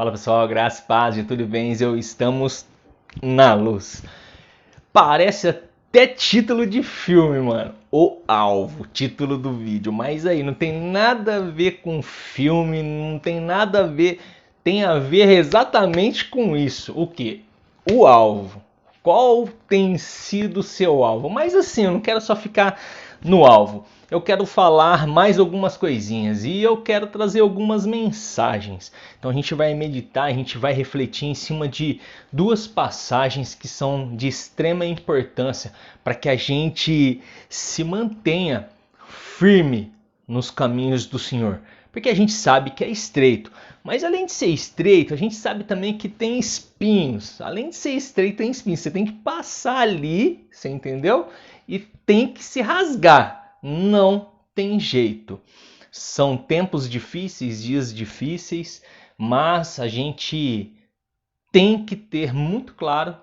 Fala pessoal, graça e paz, de tudo bem? Estamos na luz. Parece até título de filme, mano. O Alvo, título do vídeo. Mas aí, não tem nada a ver com filme, não tem nada a ver. Tem a ver exatamente com isso. O que? O alvo. Qual tem sido o seu alvo? Mas assim, eu não quero só ficar no alvo. Eu quero falar mais algumas coisinhas e eu quero trazer algumas mensagens. Então a gente vai meditar, a gente vai refletir em cima de duas passagens que são de extrema importância para que a gente se mantenha firme nos caminhos do Senhor. Porque a gente sabe que é estreito, mas além de ser estreito, a gente sabe também que tem espinhos. Além de ser estreito, tem espinhos. Você tem que passar ali, você entendeu? E tem que se rasgar. Não tem jeito. São tempos difíceis, dias difíceis, mas a gente tem que ter muito claro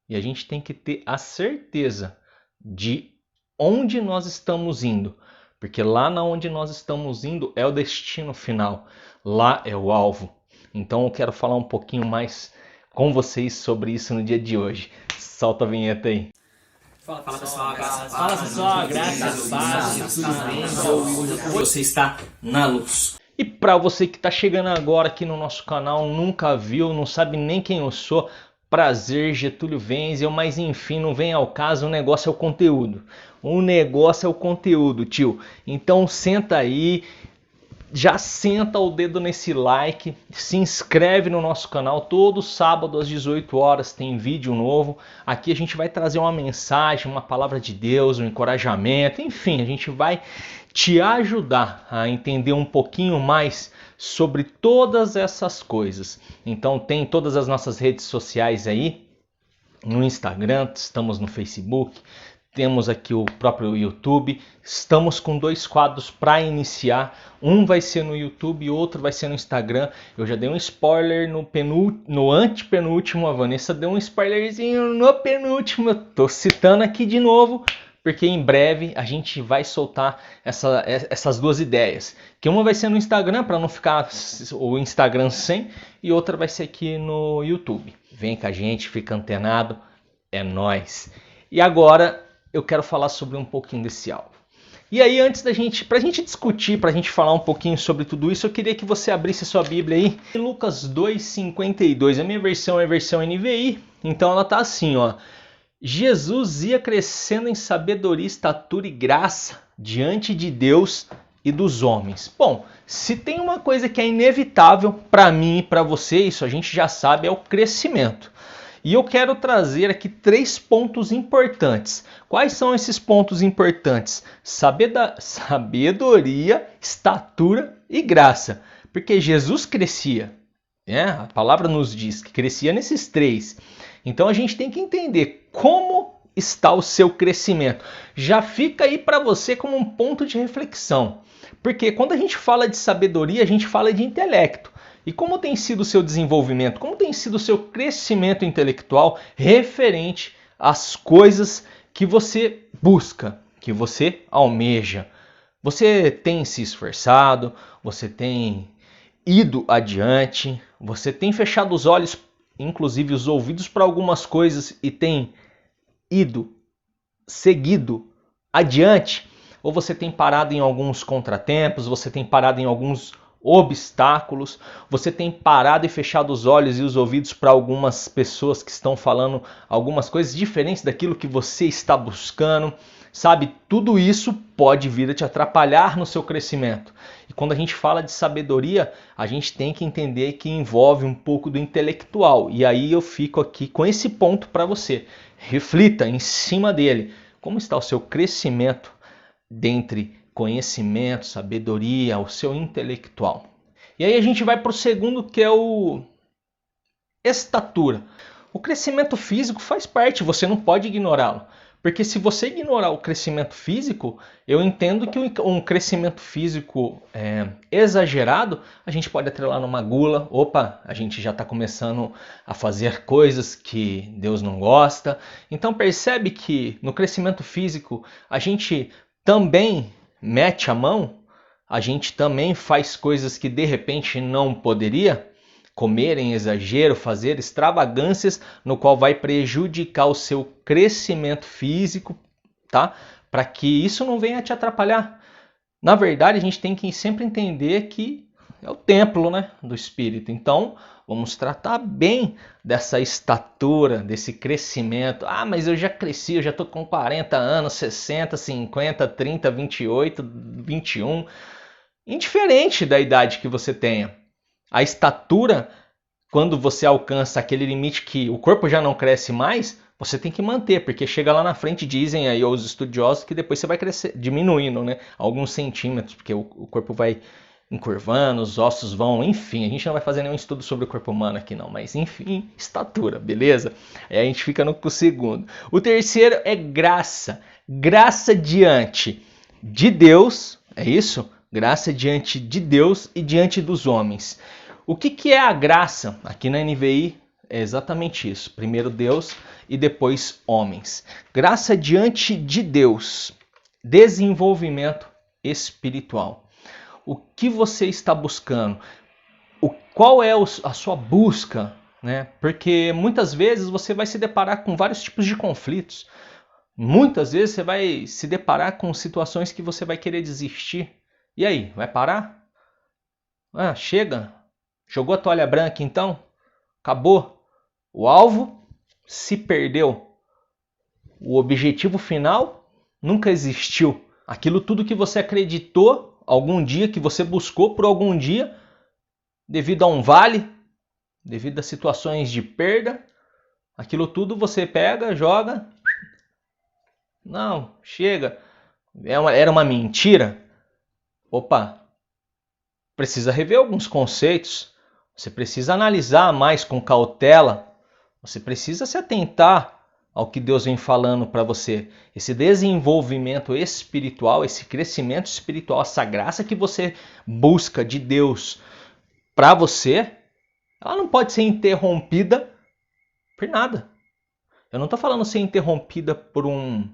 e a gente tem que ter a certeza de onde nós estamos indo. Porque lá na onde nós estamos indo é o destino final. Lá é o alvo. Então eu quero falar um pouquinho mais com vocês sobre isso no dia de hoje. Solta a vinheta aí. Fala pessoal, graças a paz, tudo bem? Você está na luz. E para você que está chegando agora aqui no nosso canal, nunca viu, não sabe nem quem eu sou, prazer, Getúlio Wenzel, mas enfim, não vem ao caso, o negócio é o conteúdo. O negócio é o conteúdo, tio. Então senta aí, já senta o dedo nesse like, se inscreve no nosso canal. Todo sábado às 18 horas tem vídeo novo. Aqui a gente vai trazer uma mensagem, uma palavra de Deus, um encorajamento, enfim, a gente vai te ajudar a entender um pouquinho mais sobre todas essas coisas. Então tem todas as nossas redes sociais aí, no Instagram, estamos no Facebook, temos aqui o próprio YouTube. Estamos com 2 quadros para iniciar. Um vai ser no YouTube e outro vai ser no Instagram. Eu já dei um spoiler no antepenúltimo. A Vanessa deu um spoilerzinho no penúltimo. Eu tô citando aqui de novo, porque em breve a gente vai soltar essas duas ideias. Que uma vai ser no Instagram, para não ficar o Instagram sem, e outra vai ser aqui no YouTube. Vem com a gente, fica antenado. É nóis. E agora eu quero falar sobre um pouquinho desse alvo. E aí, pra gente discutir, pra gente falar um pouquinho sobre tudo isso, eu queria que você abrisse sua Bíblia aí. Lucas 2:52, a minha versão é a versão NVI, então ela tá assim, ó. Jesus ia crescendo em sabedoria, estatura e graça diante de Deus e dos homens. Bom, se tem uma coisa que é inevitável para mim e para você, isso a gente já sabe, é o crescimento. E eu quero trazer aqui 3 pontos importantes. Quais são esses pontos importantes? Sabedoria, estatura e graça. Porque Jesus crescia. A palavra nos diz que crescia nesses 3. Então a gente tem que entender como está o seu crescimento. Já fica aí para você como um ponto de reflexão. Porque quando a gente fala de sabedoria, a gente fala de intelecto. E como tem sido o seu desenvolvimento, como tem sido o seu crescimento intelectual referente às coisas que você busca, que você almeja? Você tem se esforçado, você tem ido adiante, você tem fechado os olhos, inclusive os ouvidos para algumas coisas e tem seguido adiante? Ou você tem parado em alguns contratempos, você tem parado em alguns obstáculos, você tem parado e fechado os olhos e os ouvidos para algumas pessoas que estão falando algumas coisas diferentes daquilo que você está buscando, sabe? Tudo isso pode vir a te atrapalhar no seu crescimento. E quando a gente fala de sabedoria, a gente tem que entender que envolve um pouco do intelectual. E aí eu fico aqui com esse ponto para você. Reflita em cima dele. Como está o seu crescimento dentre conhecimento, sabedoria, o seu intelectual? E aí a gente vai para o segundo, que é o estatura. O crescimento físico faz parte, você não pode ignorá-lo. Porque se você ignorar o crescimento físico, eu entendo que um crescimento físico exagerado, a gente pode atrelar numa gula. Opa, a gente já está começando a fazer coisas que Deus não gosta. Então percebe que no crescimento físico a gente também mete a mão, a gente também faz coisas que de repente não poderia. comer em exagero, fazer extravagâncias, no qual vai prejudicar o seu crescimento físico, tá? Para que isso não venha te atrapalhar. Na verdade, a gente tem que sempre entender que é o templo, né, do Espírito. Então, vamos tratar bem dessa estatura, desse crescimento. Ah, mas eu já cresci, eu já estou com 40 anos, 60, 50, 30, 28, 21. Indiferente da idade que você tenha. A estatura, quando você alcança aquele limite que o corpo já não cresce mais, você tem que manter, porque chega lá na frente, dizem aí os estudiosos, que depois você vai crescer, diminuindo, né, alguns centímetros, porque o corpo vai encurvando, os ossos vão, enfim, a gente não vai fazer nenhum estudo sobre o corpo humano aqui não, mas enfim, estatura, beleza? Aí a gente fica no segundo. O terceiro é graça, graça diante de Deus, é isso? Graça diante de Deus e diante dos homens. O que é a graça? Aqui na NVI é exatamente isso. Primeiro Deus e depois homens. Graça diante de Deus. Desenvolvimento espiritual. O que você está buscando? Qual é a sua busca? Né? Porque muitas vezes você vai se deparar com vários tipos de conflitos. Muitas vezes você vai se deparar com situações que você vai querer desistir. E aí, vai parar? Ah, chega? Jogou a toalha branca então? Acabou? O alvo se perdeu. O objetivo final nunca existiu. Aquilo tudo que você acreditou algum dia, que você buscou por algum dia, devido a um vale, devido a situações de perda, aquilo tudo você pega, joga. Não, chega. Era uma mentira. Opa, precisa rever alguns conceitos, você precisa analisar mais com cautela, você precisa se atentar ao que Deus vem falando para você. Esse desenvolvimento espiritual, esse crescimento espiritual, essa graça que você busca de Deus para você, ela não pode ser interrompida por nada. Eu não estou falando ser interrompida por um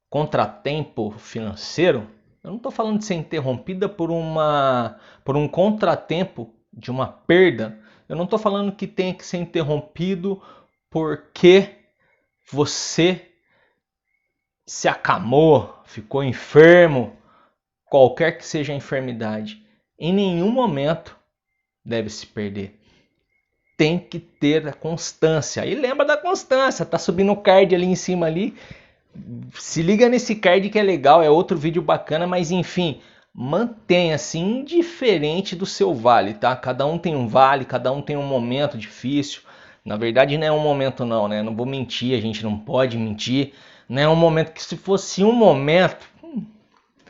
contratempo financeiro. Eu não estou falando de ser interrompida por um contratempo de uma perda. Eu não estou falando que tem que ser interrompido porque você se acamou, ficou enfermo, qualquer que seja a enfermidade. Em nenhum momento deve se perder. Tem que ter a constância. E lembra da constância, tá subindo o card ali em cima ali. Se liga nesse card que é legal, é outro vídeo bacana, mas enfim, mantenha-se indiferente do seu vale, tá? Cada um tem um vale, cada um tem um momento difícil. Na verdade não é um momento não, né? Não vou mentir, a gente não pode mentir. Não é um momento que se fosse um momento,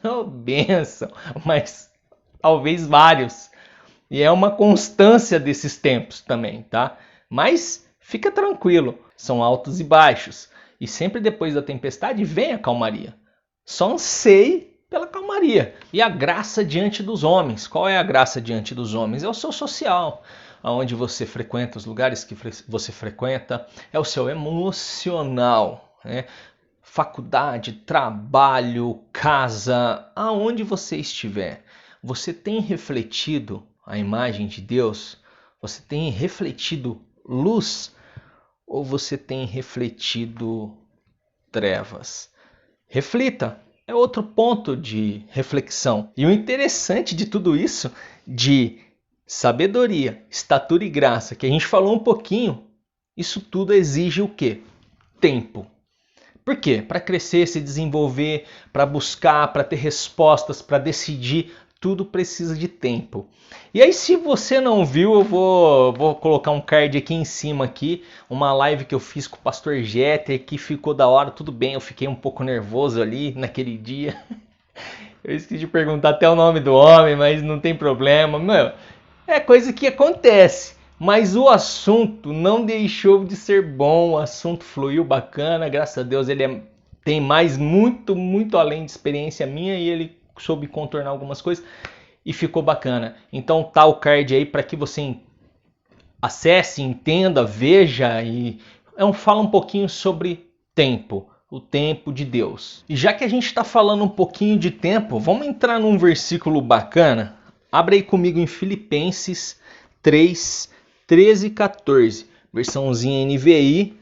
oh, benção, mas talvez vários. E é uma constância desses tempos também, tá? Mas fica tranquilo, são altos e baixos. E sempre depois da tempestade vem a calmaria. Só anseie pela calmaria. E a graça diante dos homens. Qual é a graça diante dos homens? É o seu social, aonde você frequenta, os lugares que você frequenta. É o seu emocional, né? Faculdade, trabalho, casa, aonde você estiver. Você tem refletido a imagem de Deus? Você tem refletido luz? Ou você tem refletido trevas? Reflita, é outro ponto de reflexão. E o interessante de tudo isso, de sabedoria, estatura e graça, que a gente falou um pouquinho, isso tudo exige o quê? Tempo. Por quê? Para crescer, se desenvolver, para buscar, para ter respostas, para decidir, tudo precisa de tempo. E aí, se você não viu, eu vou colocar um card aqui em cima aqui, uma live que eu fiz com o pastor Jeter, que ficou da hora. Tudo bem, eu fiquei um pouco nervoso ali naquele dia. Eu esqueci de perguntar até o nome do homem, mas não tem problema. Meu, é coisa que acontece. Mas o assunto não deixou de ser bom, o assunto fluiu bacana, graças a Deus ele tem muito além de experiência minha e ele soube contornar algumas coisas e ficou bacana. Então tá o card aí para que você acesse, entenda, veja e fala um pouquinho sobre tempo, o tempo de Deus. E já que a gente está falando um pouquinho de tempo, vamos entrar num versículo bacana Abre aí comigo em Filipenses 3, 13 e 14. Versãozinha NVI.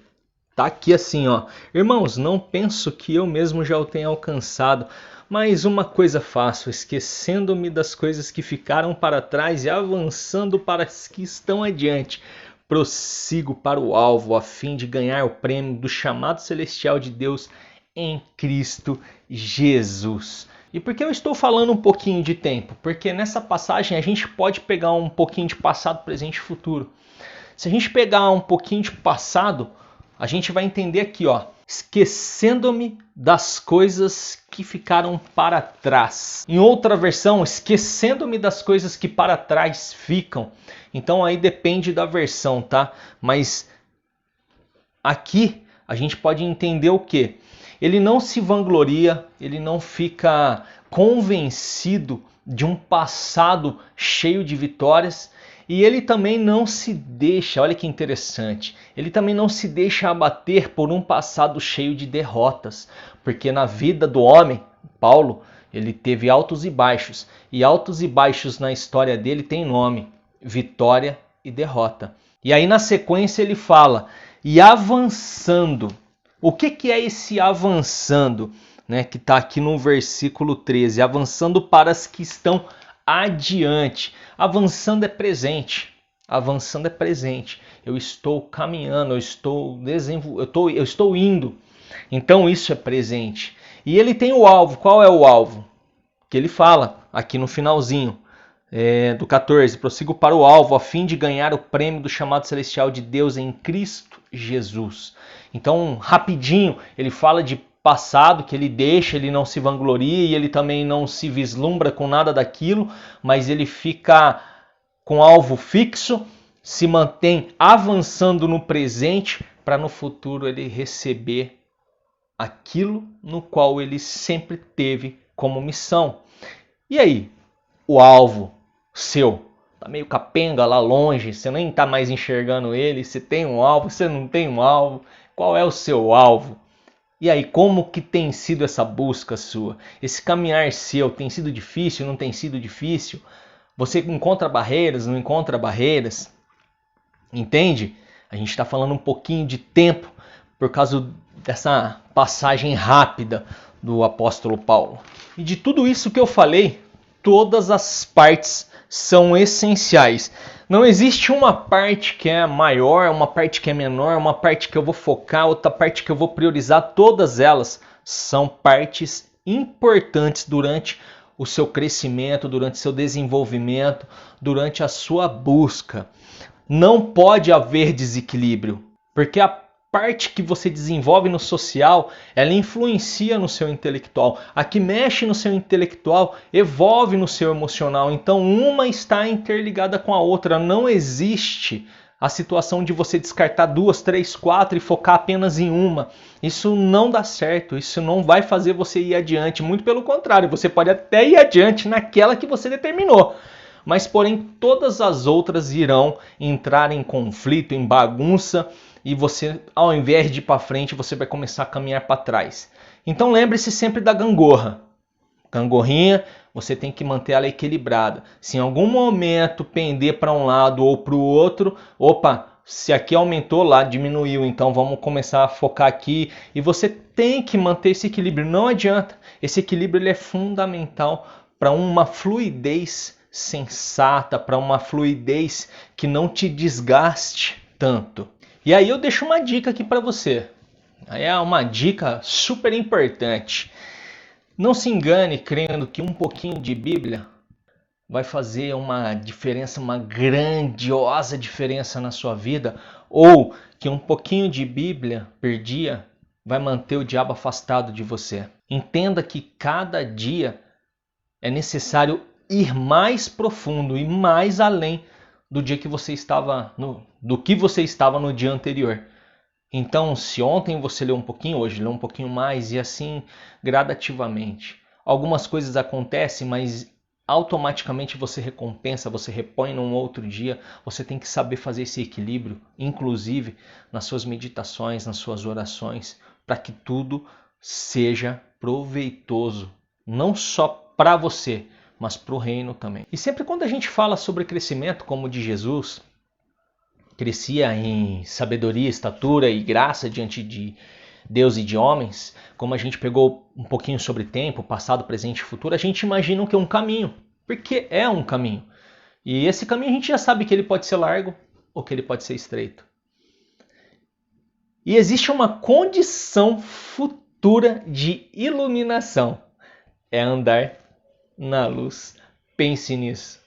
Tá aqui assim, ó. Irmãos, não penso que eu mesmo já o tenha alcançado, mas uma coisa faço, esquecendo-me das coisas que ficaram para trás e avançando para as que estão adiante. Prossigo para o alvo, a fim de ganhar o prêmio do chamado celestial de Deus em Cristo Jesus. E por que eu estou falando um pouquinho de tempo? Porque nessa passagem a gente pode pegar um pouquinho de passado, presente e futuro. Se a gente pegar um pouquinho de passado, a gente vai entender aqui, ó, esquecendo-me das coisas que ficaram para trás. Em outra versão, esquecendo-me das coisas que para trás ficam. Então aí depende da versão, tá? Mas aqui a gente pode entender o quê? Ele não se vangloria, ele não fica convencido de um passado cheio de vitórias. E ele também não se deixa, olha que interessante, ele também não se deixa abater por um passado cheio de derrotas, porque na vida do homem, Paulo, ele teve altos e baixos na história dele tem nome, vitória e derrota. E aí na sequência ele fala, e avançando. O que é esse avançando? Né, que está aqui no versículo 13, avançando para as que estão adiante. Avançando é presente. Avançando é presente. Eu estou caminhando, eu estou indo. Então isso é presente. E ele tem o alvo. Qual é o alvo? Que ele fala aqui no finalzinho do 14. Prossigo para o alvo a fim de ganhar o prêmio do chamado celestial de Deus em Cristo Jesus. Então, rapidinho, ele fala de passado que ele deixa, ele não se vangloria e ele também não se vislumbra com nada daquilo, mas ele fica com alvo fixo, se mantém avançando no presente para no futuro ele receber aquilo no qual ele sempre teve como missão. E aí, o alvo seu tá meio capenga lá longe, você nem tá mais enxergando ele, você tem um alvo, você não tem um alvo, qual é o seu alvo? E aí, como que tem sido essa busca sua? Esse caminhar seu tem sido difícil, não tem sido difícil? Você encontra barreiras, não encontra barreiras? Entende? A gente está falando um pouquinho de tempo por causa dessa passagem rápida do apóstolo Paulo. E de tudo isso que eu falei, todas as partes são essenciais. Não existe uma parte que é maior, uma parte que é menor, uma parte que eu vou focar, outra parte que eu vou priorizar. Todas elas são partes importantes durante o seu crescimento, durante o seu desenvolvimento, durante a sua busca. Não pode haver desequilíbrio, porque a parte que você desenvolve no social, ela influencia no seu intelectual. A que mexe no seu intelectual, evolve no seu emocional. Então, uma está interligada com a outra. Não existe a situação de você descartar 2, 3, 4 e focar apenas em uma. Isso não dá certo. Isso não vai fazer você ir adiante. Muito pelo contrário, você pode até ir adiante naquela que você determinou. Mas, porém, todas as outras irão entrar em conflito, em bagunça, e você, ao invés de ir para frente, você vai começar a caminhar para trás. Então lembre-se sempre da gangorra. Gangorrinha, você tem que manter ela equilibrada. Se em algum momento pender para um lado ou para o outro, opa, se aqui aumentou, lá diminuiu, então vamos começar a focar aqui. E você tem que manter esse equilíbrio, não adianta. Esse equilíbrio ele é fundamental para uma fluidez sensata, para uma fluidez que não te desgaste tanto. E aí eu deixo uma dica aqui para você. É uma dica super importante. Não se engane crendo que um pouquinho de Bíblia vai fazer uma diferença, uma grandiosa diferença na sua vida, ou que um pouquinho de Bíblia por dia vai manter o diabo afastado de você. Entenda que cada dia é necessário ir mais profundo e mais além do dia que você estava do que você estava no dia anterior. Então, se ontem você leu um pouquinho, hoje leu um pouquinho mais e assim gradativamente. Algumas coisas acontecem, mas automaticamente você recompensa, você repõe num outro dia. Você tem que saber fazer esse equilíbrio, inclusive nas suas meditações, nas suas orações, para que tudo seja proveitoso, não só para você, mas para o reino também. E sempre quando a gente fala sobre crescimento, como o de Jesus, crescia em sabedoria, estatura e graça diante de Deus e de homens, como a gente pegou um pouquinho sobre tempo, passado, presente e futuro, a gente imagina que é um caminho, porque é um caminho. E esse caminho a gente já sabe que ele pode ser largo ou que ele pode ser estreito. E existe uma condição futura de iluminação. É andar na luz. Pense nisso.